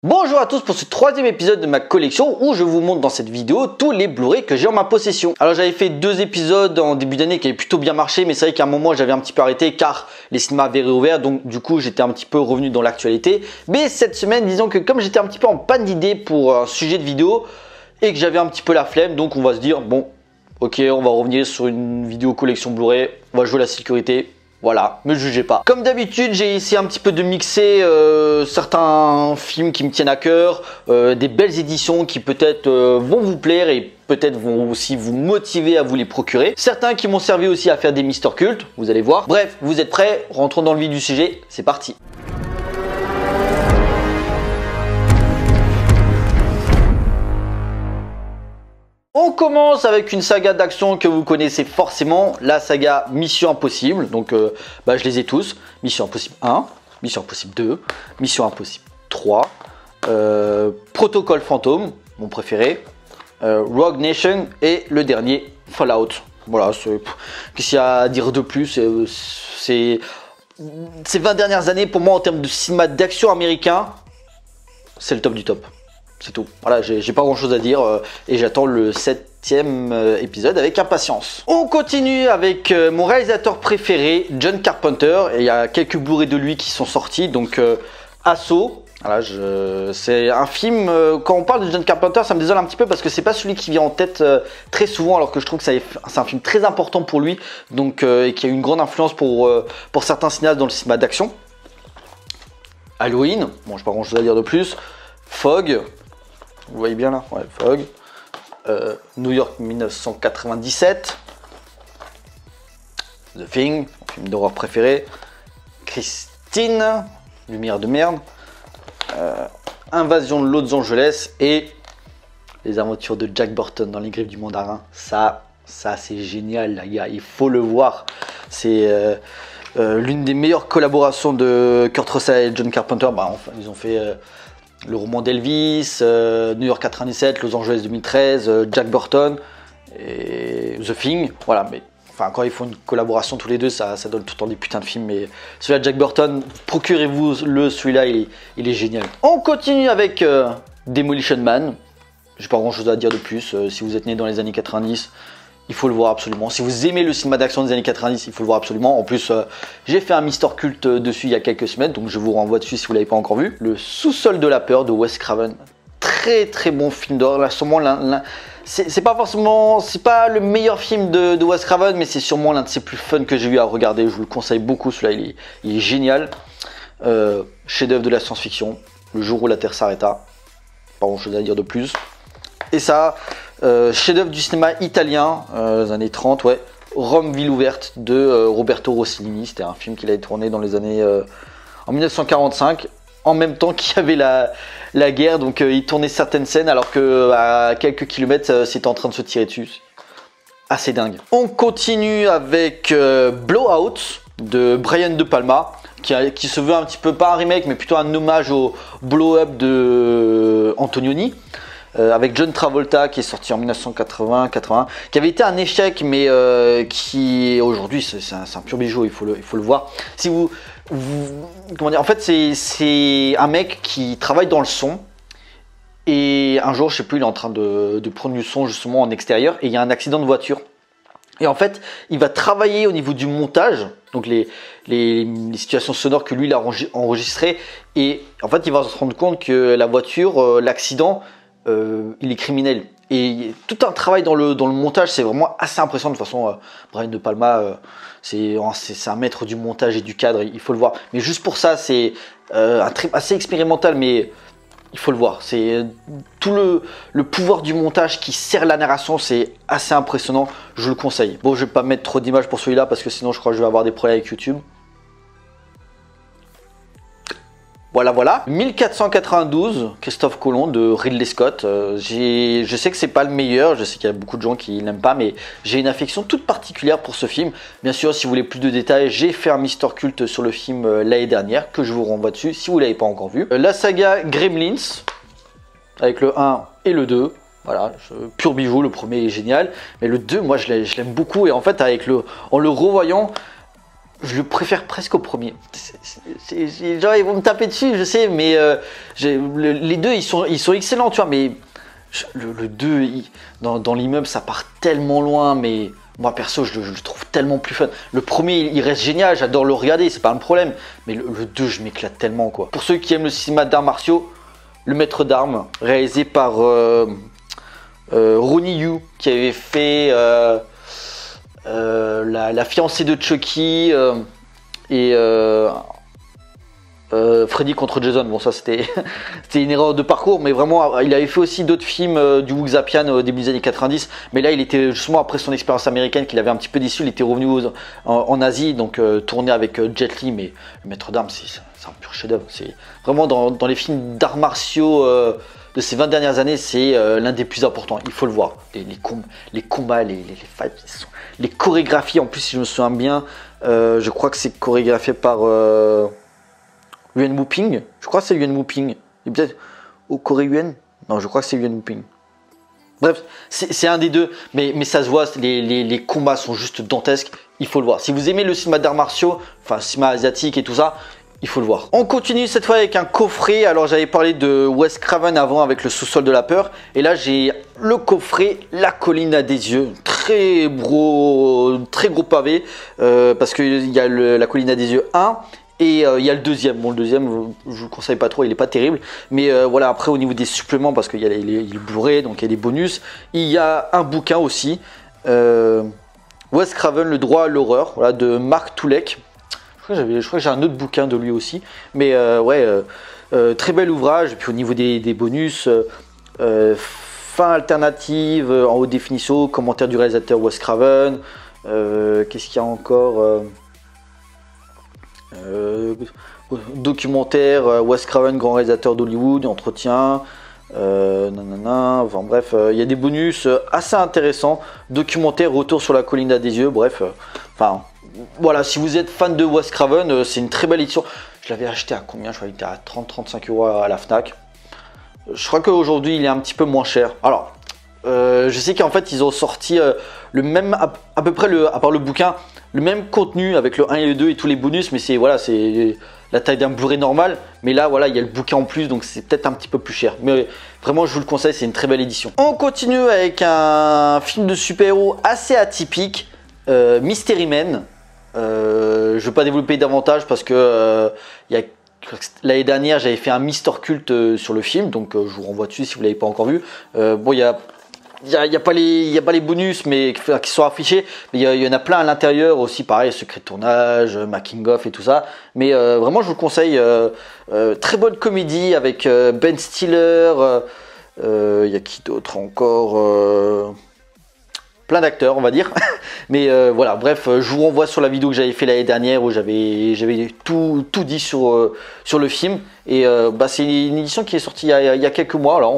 Bonjour à tous pour ce troisième épisode de ma collection où je vous montre dans cette vidéo tous les Blu-ray que j'ai en ma possession. Alors j'avais fait 2 épisodes en début d'année qui avaient plutôt bien marché, mais c'est vrai qu'à un moment j'avais un petit peu arrêté car les cinémas avaient réouvert, donc du coup j'étais un petit peu revenu dans l'actualité. Mais cette semaine, disons que comme j'étais un petit peu en panne d'idées pour un sujet de vidéo et que j'avais un petit peu la flemme, donc on va se dire bon, ok, on va revenir sur une vidéo collection Blu-ray, on va jouer la sécurité. Voilà, me jugez pas. Comme d'habitude, j'ai essayé un petit peu de mixer certains films qui me tiennent à cœur, des belles éditions qui peut-être vont vous plaire et peut-être vont aussi vous motiver à vous les procurer. Certains qui m'ont servi aussi à faire des Mister Cult, vous allez voir. Bref, vous êtes prêts? Rentrons dans le vif du sujet, c'est parti. On commence avec une saga d'action que vous connaissez forcément, la saga Mission Impossible. Donc je les ai tous. Mission Impossible 1, Mission Impossible 2, Mission Impossible 3, Protocole Fantôme, mon préféré, Rogue Nation et le dernier Fallout. Voilà, qu'est-ce qu'il y a à dire de plus? Ces 20 dernières années pour moi en termes de cinéma d'action américain, c'est le top du top. C'est tout. Voilà, j'ai pas grand chose à dire et j'attends le 7e épisode avec impatience. On continue avec mon réalisateur préféré, John Carpenter. Et il y a quelques Blu-ray de lui qui sont sortis. Donc, Assaut. Voilà, c'est un film, quand on parle de John Carpenter, ça me désole un petit peu parce que c'est pas celui qui vient en tête très souvent, alors que je trouve que c'est un film très important pour lui. Donc, et qui a eu une grande influence pour certains cinéastes dans le cinéma d'action. Halloween. Bon, j'ai pas grand chose à dire de plus. Fog. Vous voyez bien là, ouais, Fog. New York 1997. The Thing, mon film d'horreur préféré. Christine, Lumière de merde. Invasion de Los Angeles et les aventures de Jack Burton dans les griffes du mandarin. Ça c'est génial, les gars, il faut le voir. C'est l'une des meilleures collaborations de Kurt Russell et John Carpenter. Enfin, ils ont fait le roman d'Elvis, New York 97, Los Angeles 2013, Jack Burton et The Thing. Voilà, mais enfin, quand ils font une collaboration tous les deux, ça donne tout le temps des putains de films. Mais celui-là de Jack Burton, procurez-vous-le, celui-là, il est génial. On continue avec Demolition Man. J'ai pas grand chose à dire de plus. Si vous êtes né dans les années 90, il faut le voir absolument. Si vous aimez le cinéma d'action des années 90, il faut le voir absolument. En plus, j'ai fait un Mister Cult dessus il y a quelques semaines, donc je vous renvoie dessus si vous ne l'avez pas encore vu. Le Sous-sol de la peur de Wes Craven. Très très bon film d'horreur. Là, sûrement c'est pas forcément, c'est pas le meilleur film de Wes Craven, mais c'est sûrement l'un de ses plus fun que j'ai eu à regarder. Je vous le conseille beaucoup. Celui-là, il est génial. Chef-d'œuvre de la science-fiction. Le jour où la Terre s'arrêta. Pas grand chose à dire de plus. Et ça, chef-d'œuvre du cinéma italien, des années 30, ouais. Rome, ville ouverte de Roberto Rossellini. C'était un film qu'il avait tourné dans les années en 1945, en même temps qu'il y avait la guerre. Donc il tournait certaines scènes alors qu'à quelques kilomètres, c'était en train de se tirer dessus. Assez dingue. On continue avec Blowout de Brian De Palma, qui se veut un petit peu, pas un remake, mais plutôt un hommage au Blow-up de Antonioni. Avec John Travolta qui est sorti en 1980, qui avait été un échec, mais qui aujourd'hui c'est un pur bijou, il faut le voir. Si comment dire, en fait c'est un mec qui travaille dans le son et un jour, je sais plus, il est en train de prendre du son justement en extérieur et il y a un accident de voiture. Et en fait, il va travailler au niveau du montage, donc les situations sonores que lui il a enregistrées, et en fait il va se rendre compte que la voiture, l'accident, il est criminel. Et tout un travail dans le montage, c'est vraiment assez impressionnant. De toute façon, Brian De Palma, c'est un maître du montage et du cadre, il faut le voir. Mais juste pour ça, c'est un trip assez expérimental, mais il faut le voir. C'est tout le pouvoir du montage qui sert la narration, c'est assez impressionnant. Je le conseille. Bon, je vais pas mettre trop d'images pour celui-là parce que sinon je crois que je vais avoir des problèmes avec YouTube. Voilà. 1492, Christophe Colomb de Ridley Scott. Je sais que c'est pas le meilleur, je sais qu'il y a beaucoup de gens qui l'aiment pas, mais j'ai une affection toute particulière pour ce film. Bien sûr, si vous voulez plus de détails, j'ai fait un Mister Cult sur le film l'année dernière, que je vous renvoie dessus si vous l'avez pas encore vu. La saga Gremlins, avec le 1 et le 2. Voilà, pur bijou, le premier est génial, mais le 2, moi je l'aime beaucoup, et en fait en le revoyant, je le préfère presque au premier. Genre, ils vont me taper dessus, je sais, mais les deux, ils sont excellents, tu vois, mais le 2, dans l'immeuble, ça part tellement loin, mais moi, perso, je le trouve tellement plus fun. Le premier, il reste génial, j'adore le regarder, c'est pas un problème, mais le 2, je m'éclate tellement, quoi. Pour ceux qui aiment le cinéma d'arts martiaux, Le Maître d'Armes, réalisé par Ronnie Yu, qui avait fait la fiancée de Chucky et Freddy contre Jason. Bon, ça c'était une erreur de parcours, mais vraiment il avait fait aussi d'autres films du Wuxapian au début des années 90, mais là il était justement après son expérience américaine qu'il avait un petit peu déçu, il était revenu en Asie, donc tourné avec Jet Li. Mais Le Maître d'Armes, c'est un pur chef-d'œuvre. C'est vraiment dans les films d'arts martiaux de ces 20 dernières années, c'est l'un des plus importants, il faut le voir. Les combats, les fights, les chorégraphies, en plus si je me souviens bien, je crois que c'est chorégraphié par Yuan Wuping. Je crois que c'est Yuan Wuping. Et peut-être au Corée Yuan. Non, je crois que c'est Yuan Wuping. Bref, c'est un des deux, mais ça se voit, les combats sont juste dantesques, il faut le voir. Si vous aimez le cinéma d'arts martiaux, enfin le cinéma asiatique et tout ça, il faut le voir. On continue cette fois avec un coffret. Alors j'avais parlé de Wes Craven avant avec le sous-sol de la peur. Et là j'ai le coffret La Colline à des yeux. Très gros pavé. Parce qu'il y a La Colline à des yeux 1. Et il y a le deuxième. Bon, le deuxième, je vous le conseille pas trop, il est pas terrible. Mais voilà, après au niveau des suppléments, parce qu'il y a les Blu-ray, donc il y a des bonus. Il y a un bouquin aussi. Wes Craven, Le droit à l'horreur, voilà, de Mark Toulek. Je crois que j'ai un autre bouquin de lui aussi. Mais très bel ouvrage. Et puis au niveau des bonus, fin alternative en haute définition, commentaire du réalisateur Wes Craven. Qu'est-ce qu'il y a encore documentaire Wes Craven, grand réalisateur d'Hollywood, entretien. Enfin bref, il y a des bonus assez intéressants. Documentaire, retour sur la colline à des yeux. Bref, enfin. Voilà, si vous êtes fan de Wes Craven, c'est une très belle édition. Je l'avais acheté à combien? Je crois qu'il était à 30-35 € à la Fnac. Je crois qu'aujourd'hui il est un petit peu moins cher. Alors, je sais qu'en fait ils ont sorti le même, à peu près, à part le bouquin, le même contenu avec le 1 et le 2 et tous les bonus, mais c'est voilà, c'est la taille d'un Blu-ray normal. Mais là, voilà, il y a le bouquin en plus, donc c'est peut-être un petit peu plus cher. Mais vraiment, je vous le conseille, c'est une très belle édition. On continue avec un film de super-héros assez atypique, Mystery Men. Je ne vais pas développer davantage parce que l'année dernière j'avais fait un Mister Culte sur le film, donc je vous renvoie dessus si vous ne l'avez pas encore vu. Bon, il y a pas les bonus mais qui sont affichés, mais il y en a plein à l'intérieur aussi, pareil, secret de tournage, making of et tout ça. Mais vraiment je vous le conseille, très bonne comédie avec Ben Stiller, il y a qui d'autre encore, plein d'acteurs on va dire. Mais voilà, bref, je vous renvoie sur la vidéo que j'avais fait l'année dernière où j'avais tout dit sur le film. Et c'est une édition qui est sortie il y a quelques mois là,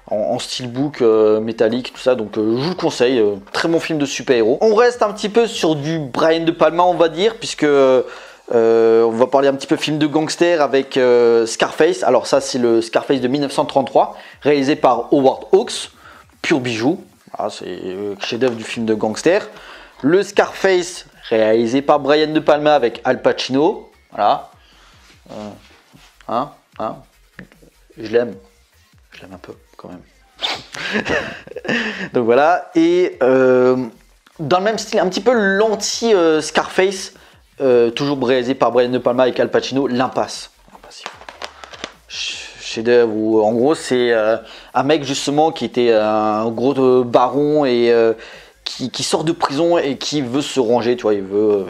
en steelbook métallique, tout ça, donc je vous le conseille, très bon film de super-héros. On reste un petit peu sur du Brian De Palma on va dire, puisque on va parler un petit peu film de gangster avec Scarface. Alors ça c'est le Scarface de 1933, réalisé par Howard Hawks, pur bijou. Ah, c'est le chef-d'œuvre du film de gangster. Le Scarface, réalisé par Brian De Palma avec Al Pacino. Voilà. Je l'aime un peu quand même. Donc voilà. Et dans le même style, un petit peu l'anti-Scarface, toujours réalisé par Brian De Palma avec Al Pacino, L'Impasse. Chef-d'œuvre où en gros c'est un mec justement qui était un gros baron et qui sort de prison et qui veut se ranger, tu vois, il veut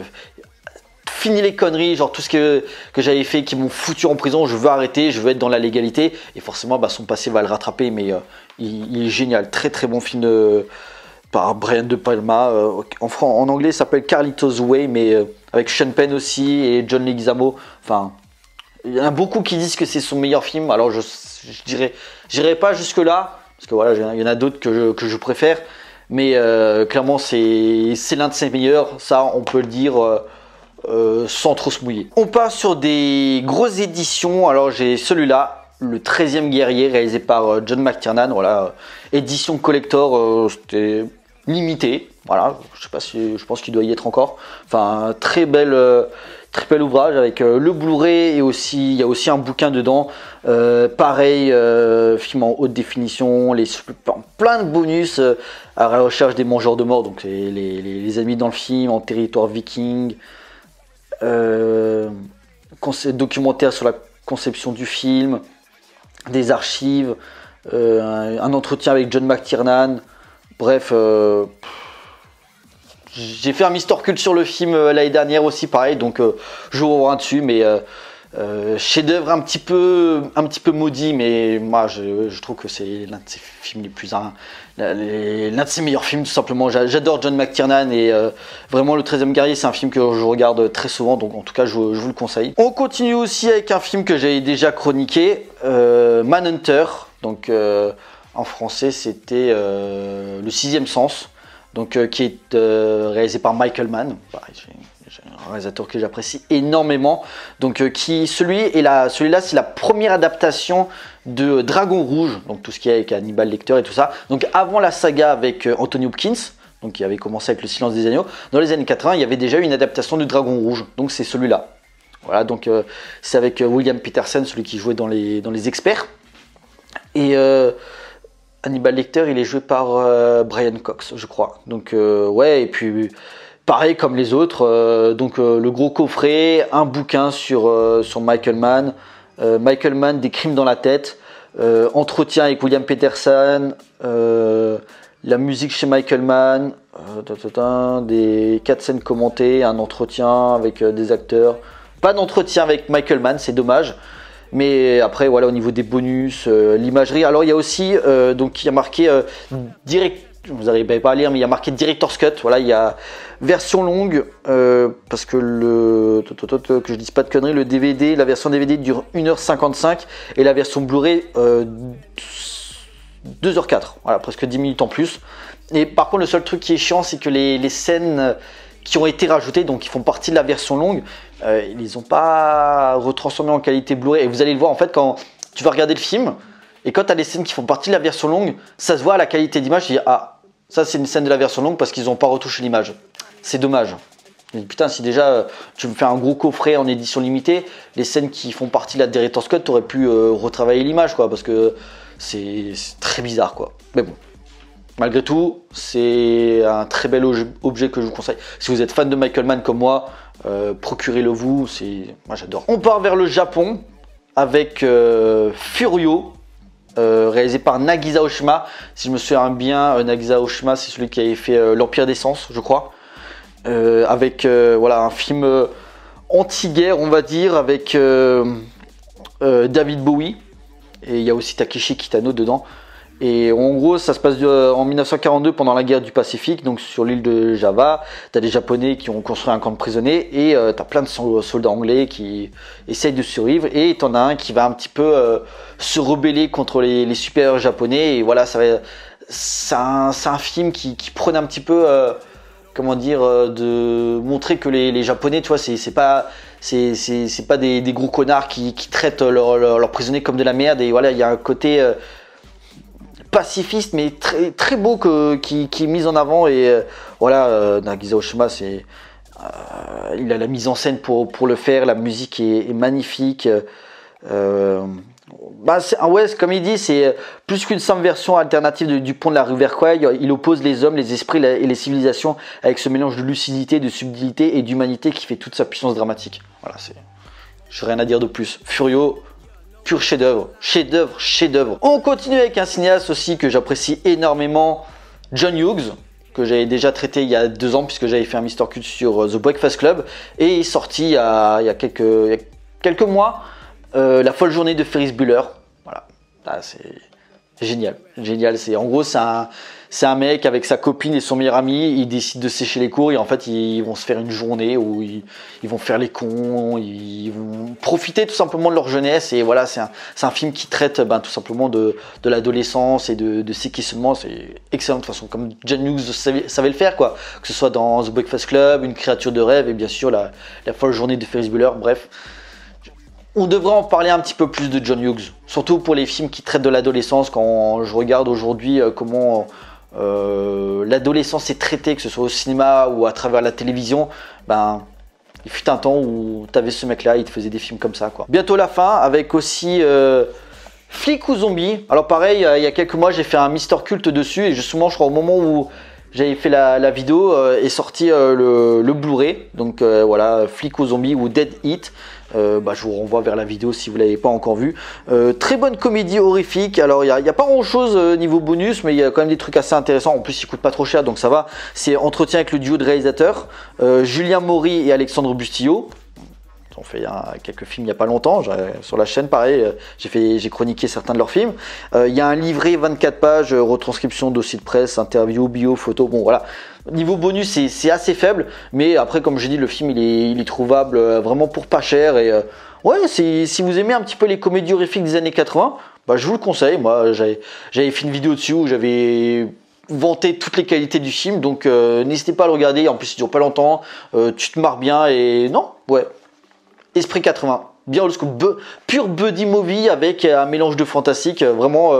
finir les conneries, genre tout ce que j'avais fait qui m'ont foutu en prison, je veux arrêter, je veux être dans la légalité, et forcément son passé va le rattraper. Mais il est génial, très très bon film par Brian De Palma. En anglais il s'appelle Carlito's Way, mais avec Sean Penn aussi et John Leguizamo. Enfin, il y en a beaucoup qui disent que c'est son meilleur film. Alors j'irai pas jusque là parce que voilà, il y en a d'autres que je préfère, mais clairement c'est l'un de ses meilleurs, ça on peut le dire sans trop se mouiller. On passe sur des grosses éditions. Alors j'ai celui-là, le 13e guerrier, réalisé par John McTiernan. Voilà, édition collector, c'était limité, Voilà, je sais pas si, je pense qu'il doit y être encore. Enfin, très bel ouvrage avec le Blu-ray et aussi il y a aussi un bouquin dedans. Pareil, film en haute définition, plein de bonus à la recherche des mangeurs de morts, donc les ennemis dans le film en territoire viking. Documentaire sur la conception du film, des archives, un entretien avec John McTiernan. Bref, j'ai fait un Mister Cult sur le film l'année dernière aussi, pareil, donc je vous reviens dessus, mais chef-d'œuvre un petit peu maudit, mais moi je trouve que c'est l'un de ses films les plus l'un de ses meilleurs films tout simplement. J'adore John McTiernan et vraiment le 13e guerrier, c'est un film que je regarde très souvent, donc en tout cas je vous le conseille. On continue aussi avec un film que j'avais déjà chroniqué, Manhunter, donc en français c'était Le Sixième Sens, donc qui est réalisé par Michael Mann. Pareil, un réalisateur que j'apprécie énormément. Donc celui-là c'est la première adaptation de Dragon Rouge, donc tout ce qui est avec Hannibal Lecter et tout ça. Donc avant la saga avec Anthony Hopkins, donc qui avait commencé avec Le Silence des Agneaux, dans les années 80, il y avait déjà eu une adaptation de Dragon Rouge. Donc c'est celui-là. Voilà, donc c'est avec William Petersen, celui qui jouait dans les Experts. Et Hannibal Lecter, il est joué par Brian Cox, je crois. Donc ouais, et puis pareil comme les autres, le gros coffret, un bouquin sur Michael Mann, des crimes dans la tête, entretien avec William Petersen, la musique chez Michael Mann, des 4 scènes commentées, un entretien avec des acteurs. Pas d'entretien avec Michael Mann, c'est dommage. Mais après, voilà, au niveau des bonus, l'imagerie. Alors, il y a aussi, donc, il y a marqué vous n'arrivez pas à lire, mais il y a marqué Director's Cut. Voilà, il y a version longue, parce que que je dise pas de conneries, le DVD, la version DVD dure 1h55 et la version Blu-ray 2h04. Voilà, presque 10 minutes en plus. Et par contre, le seul truc qui est chiant, c'est que les scènes qui ont été rajoutées, donc qui font partie de la version longue, ils les ont pas retransformées en qualité Blu-ray. Et vous allez le voir en fait quand tu vas regarder le film, et quand tu as les scènes qui font partie de la version longue, ça se voit à la qualité d'image. Tu dis ah, ça c'est une scène de la version longue parce qu'ils n'ont pas retouché l'image. C'est dommage. Mais putain, si déjà tu me fais un gros coffret en édition limitée, les scènes qui font partie de la Director's Cut, tu aurais pu retravailler l'image, quoi, parce que c'est très bizarre, quoi. Mais bon. Malgré tout, c'est un très bel objet que je vous conseille. Si vous êtes fan de Michael Mann comme moi, procurez-le vous. Moi j'adore. On part vers le Japon avec Furio, réalisé par Nagisa Oshima. Si je me souviens bien, Nagisa Oshima, c'est celui qui avait fait l'Empire des Sens, je crois. Avec voilà, un film anti-guerre, on va dire, avec David Bowie. Et il y a aussi Takeshi Kitano dedans. Et en gros, ça se passe en 1942 pendant la guerre du Pacifique, donc sur l'île de Java. T'as des Japonais qui ont construit un camp de prisonniers et t'as plein de soldats anglais qui essayent de survivre. Et t'en as un qui va un petit peu se rebeller contre les supérieurs japonais. Et voilà, c'est un film qui prenait un petit peu, comment dire, de montrer que les Japonais, tu vois, c'est pas des gros connards qui traitent leurs prisonniers comme de la merde. Et voilà, il y a un côté pacifiste mais très très beau qui est mis en avant. Et voilà, Nagisa Oshima, il a la mise en scène pour le faire. La musique est magnifique. Ouais, comme il dit, c'est plus qu'une simple version alternative du pont de la rivière Kwai. Il oppose les hommes, les esprits et les civilisations avec ce mélange de lucidité, de subtilité et d'humanité qui fait toute sa puissance dramatique. Voilà, j'ai rien à dire de plus. Furio, pur chef-d'œuvre, chef-d'œuvre, chef-d'œuvre. On continue avec un cinéaste aussi que j'apprécie énormément, John Hughes, que j'avais déjà traité il y a 2 ans puisque j'avais fait un Mister Cult sur The Breakfast Club, et il est sorti il y a quelques mois, La folle journée de Ferris Bueller. Voilà, là, c'est génial, génial. En gros, c'est un mec avec sa copine et son meilleur ami. Ils décident de sécher les cours et en fait ils vont se faire une journée où ils vont faire les cons, ils vont profiter tout simplement de leur jeunesse. Et voilà, c'est un film qui traite tout simplement de l'adolescence et de ses questionnements. C'est excellent de toute façon, comme John Hughes savait le faire, quoi. Que ce soit dans The Breakfast Club, Une créature de rêve et bien sûr la folle journée de Ferris Bueller. Bref, on devrait en parler un petit peu plus de John Hughes, surtout pour les films qui traitent de l'adolescence. Quand je regarde aujourd'hui comment l'adolescence est traitée, que ce soit au cinéma ou à travers la télévision, ben il fut un temps où tu avais ce mec-là, il te faisait des films comme ça, quoi. Bientôt la fin, avec aussi Flic ou Zombie. Alors pareil, il y a quelques mois, j'ai fait un Mister Culte dessus, et justement, je crois au moment où j'avais fait la vidéo, est sorti le Blu-ray. Donc voilà, Flic ou Zombie ou Dead Hit. Je vous renvoie vers la vidéo si vous ne l'avez pas encore vu. Très bonne comédie horrifique. Alors il n'y a pas grand chose niveau bonus, mais il y a quand même des trucs assez intéressants. En plus il coûte pas trop cher, donc ça va. C'est entretien avec le duo de réalisateurs, Julien Maury et Alexandre Bustillo. Ils ont fait quelques films il n'y a pas longtemps sur la chaîne, pareil, j'ai chroniqué certains de leurs films. Il y a un livret 24 pages, retranscription, dossier de presse, interview, bio, photo. Bon voilà, niveau bonus c'est assez faible, mais après comme j'ai dit, le film il est trouvable vraiment pour pas cher. Et ouais, si vous aimez un petit peu les comédies horrifiques des années 80, je vous le conseille. Moi j'avais fait une vidéo dessus où j'avais vanté toutes les qualités du film, donc n'hésitez pas à le regarder. En plus il dure pas longtemps, tu te marres bien, et non, ouais. Esprit 80, bien old school, pur buddy movie avec un mélange de fantastique, vraiment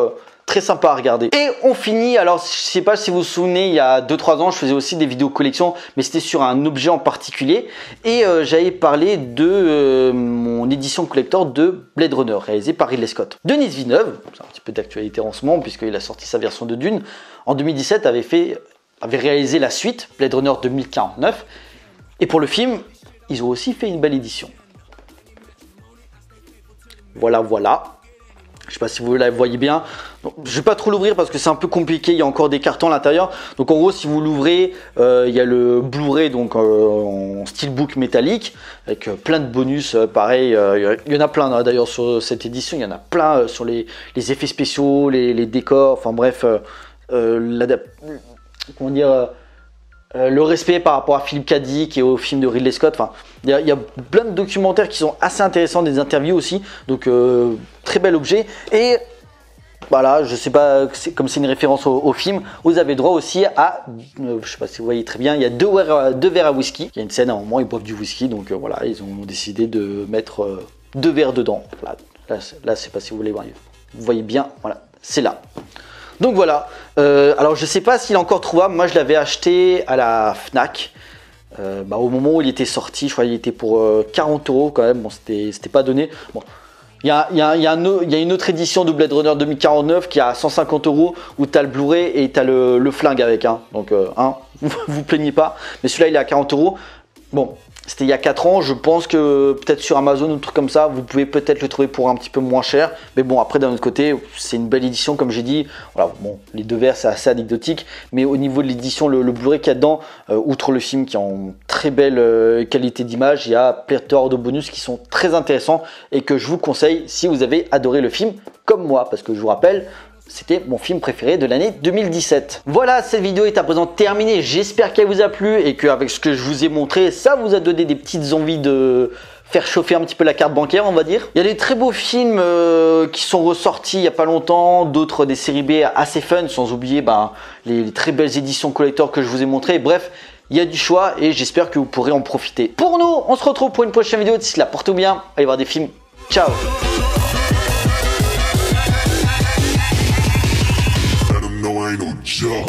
très sympa à regarder. Et on finit, alors je sais pas si vous vous souvenez, il y a 2-3 ans je faisais aussi des vidéos collection, mais c'était sur un objet en particulier, et j'avais parlé de mon édition collector de Blade Runner, réalisé par Ridley Scott. Denis Villeneuve, c'est un petit peu d'actualité en ce moment puisqu'il a sorti sa version de Dune, en 2017 avait réalisé la suite, Blade Runner 2049, et pour le film, ils ont aussi fait une belle édition. Voilà. Je ne sais pas si vous la voyez bien. Donc, je ne vais pas trop l'ouvrir parce que c'est un peu compliqué. Il y a encore des cartons à l'intérieur. Donc en gros, si vous l'ouvrez, il y a le Blu-ray donc en steelbook métallique avec plein de bonus. Pareil, il y en a plein d'ailleurs sur cette édition. Il y en a plein sur les effets spéciaux, les décors. Enfin bref, comment dire, le respect par rapport à Philip K. Dick et au film de Ridley Scott. Enfin, il y a plein de documentaires qui sont assez intéressants, des interviews aussi. Donc très bel objet. Et voilà, je sais pas, comme c'est une référence au film, vous avez droit aussi à, je sais pas si vous voyez très bien, il y a deux verres à whisky. Il y a une scène à un moment, ils boivent du whisky, donc voilà, ils ont décidé de mettre 2 verres dedans. Là, je sais pas si vous voulez voir, vous voyez bien, voilà, c'est là. Donc voilà, alors je sais pas s'il est encore trouvable. Moi je l'avais acheté à la Fnac au moment où il était sorti. Je crois qu'il était pour 40 € quand même. Bon, c'était pas donné. Bon, il y a une autre édition de Blade Runner 2049 qui a 150 € où tu as le Blu-ray et tu as le flingue avec. Donc vous plaignez pas. Mais celui-là il est à 40 €. Bon, c'était il y a 4 ans, je pense que peut-être sur Amazon ou un truc comme ça, vous pouvez peut-être le trouver pour un petit peu moins cher. Mais bon, après d'un autre côté, c'est une belle édition comme j'ai dit. Voilà, bon, les 2 verres c'est assez anecdotique, mais au niveau de l'édition, le Blu-ray qu'il y a dedans, outre le film qui est en très belle qualité d'image, il y a pléthore de bonus qui sont très intéressants et que je vous conseille si vous avez adoré le film comme moi, parce que je vous rappelle, c'était mon film préféré de l'année 2017. Voilà, cette vidéo est à présent terminée. J'espère qu'elle vous a plu et qu'avec ce que je vous ai montré, ça vous a donné des petites envies de faire chauffer un petit peu la carte bancaire, on va dire. Il y a des très beaux films qui sont ressortis il n'y a pas longtemps, d'autres des séries B assez fun, sans oublier les très belles éditions collector que je vous ai montrées. Bref, il y a du choix et j'espère que vous pourrez en profiter. Pour nous, on se retrouve pour une prochaine vidéo. D'ici là, portez-vous bien, allez voir des films. Ciao! No, I ain't no joke.